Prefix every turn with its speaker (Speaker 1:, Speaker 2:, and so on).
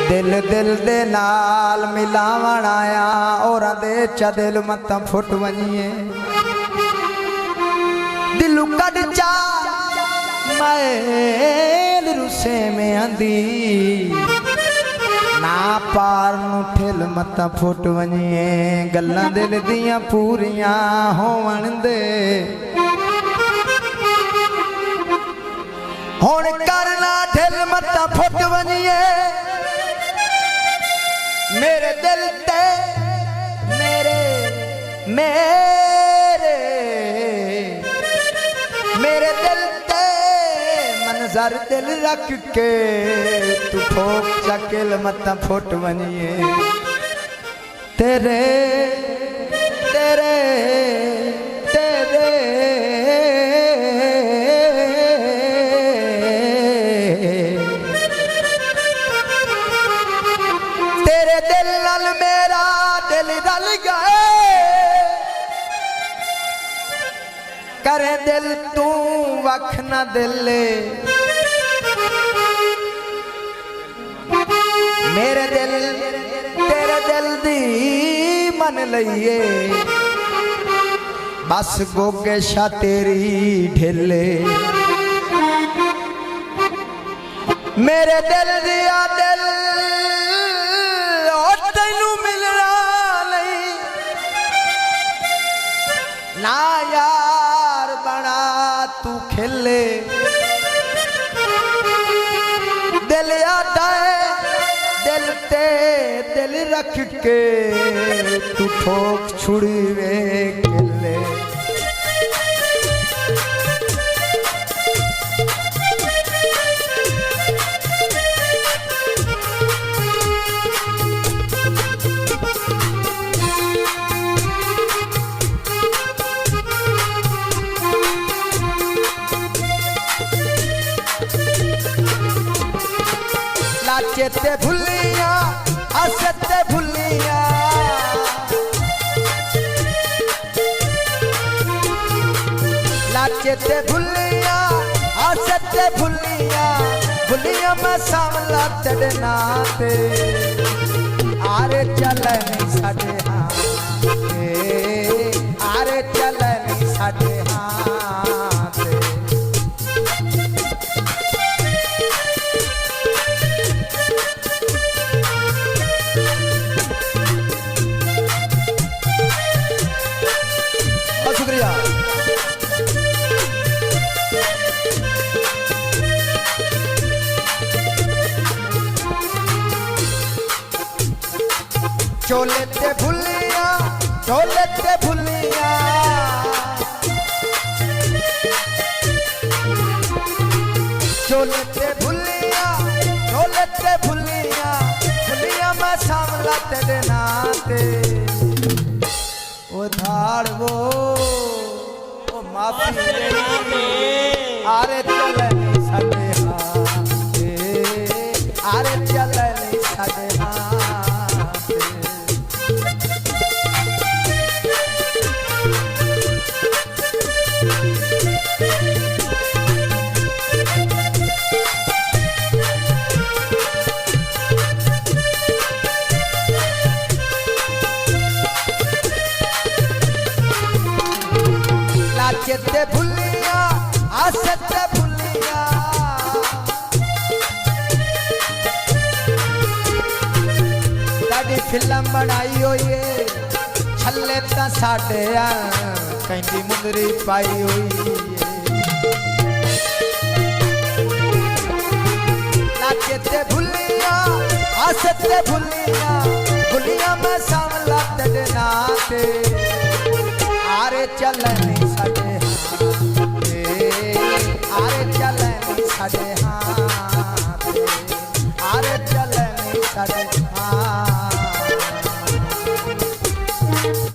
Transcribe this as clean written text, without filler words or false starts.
Speaker 1: दिल दिल दे नाल मिलावण आया और दे चा दिल मत फुट वनिए दिलू कद चा मैल रुसे में आंदी ना पार नु ठिल मत फुट वनिए गल्लां दिल दियां पूरियां होवण दे हुण करना ठिल मत फुट वनिए मेरे दिल ते मेरे मेरे मेरे दिल ते मंजर दिल रख के तू ठोक चकिल मत फुट वनिए तेरे तेरे तेरे तेरे दिल नाल मेरा दिल रल गए करे दिल तू वख ना दिल मेरे दिल तेरे दिल दी मन लइए बस गोगे शा तेरी ढिले मेरे दिल दिया दिल तैनू मिलना नहीं ना यार बना तू खिले दिल आदा दिल ते दिल रख के तू ठोक छुड़ी वे खिले चेते भुलिया असते भुलिया लाचेते भुलिया असते भुलिया भुलिया मैं सामला तेरे नाते आरे चले नहीं साडे हाथे आरे चले नहीं साडे हाथे शुक्रिया चोले ते भुलिया चोले ते भुलिया चोले ते भुलिया चोले ते भुलिया भुलिया मैं सामला तेरे नाते धाड़ वो माफी आरे चले नहीं साडे हाथे आरे चले नहीं साडे हाथे चेते भुलिया आसते भुलिया ताड़ी फिल्म बनाई हुई है छल्ले ता साडे कहती मुंदरी पाई हुई है चेते भुलिया आसते भुलिया भुलिया मैं सामला तेरे नाते आरे चले नहीं साडे आरे चले नहीं साडे